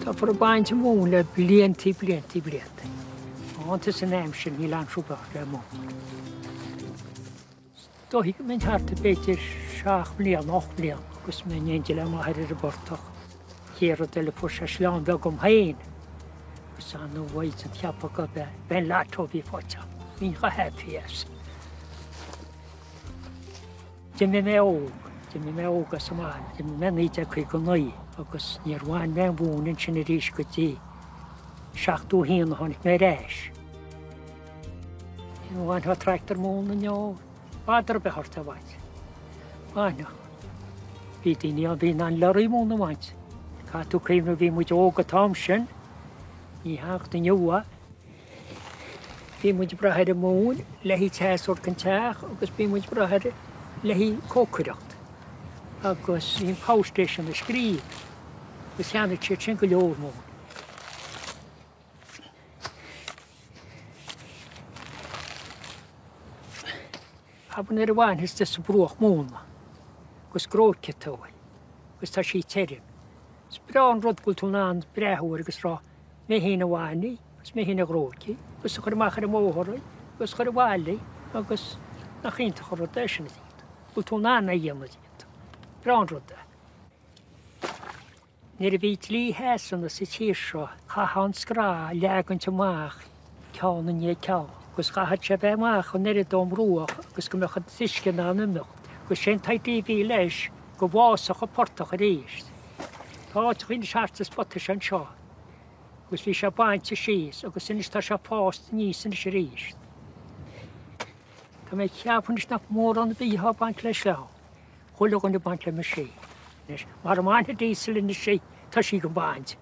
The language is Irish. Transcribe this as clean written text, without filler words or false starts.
Tá for a baint mún le bliantí. Antas an aimsin ní lean trúbach le mún. Dóigh minn harta beidir 7 blian, 8 blian, gus minn éidir le maithir a bortach. Chéad de le fu se sleán beg hain. Gus an nó bhaid an teapa go ben látó bhí fáte. Bhín go happy. Jimmy mé óga sa máil, Jimmy mé níte chuig go naí, agus níor bháin mé bhún in sin a rís go tí. 7 híon tháinig mé réis. Bháin tha tractor Móna neo, bádar be harta bhaid. Bháin bhí daoine an bhín an loraí Móna bhaint. Catú céimna bhí muid óga tám sin, í háachta nua. Bhí muid brathir a mún, lehí teasúr can teach, agus bhí muid brathir lehí cócaireacht. Agus hín power station a scríb, gus cheanna tíir sin go leor mún. Haban ar a bhain is de sa brúach Móna, gus gróice tóil, gus tá sí teireann. Sprán rud gcultúrán brethúir agus rá mé hína bháinní, gus mé hína gróice, gus chuir machar a móthraí, gus chuir bhálaí, agus na chinta chuir deisina díad. Gcultúrán a dhéanana díad. Brán rud de. Níor a bhí tlí héasanna sa tíir seo, chahan scrá leagant amach, ceann ní ceann. Gus chahad se bheith amach chun níor a domhrúach, gus go mechad tuiscin ná numicht. Gus sin taití bhí leis go bhásach a portaigh a réist. Táit chuoine seaartas spotta an seo. Gus bhí se bainte síos, agus inis tá se pást níos inis réist. Tá mé ceapannis nach mór an bhíá baint leis le. Chula gan na baint le me sé. Mar am aine dísel in na sé, tá sí go baint.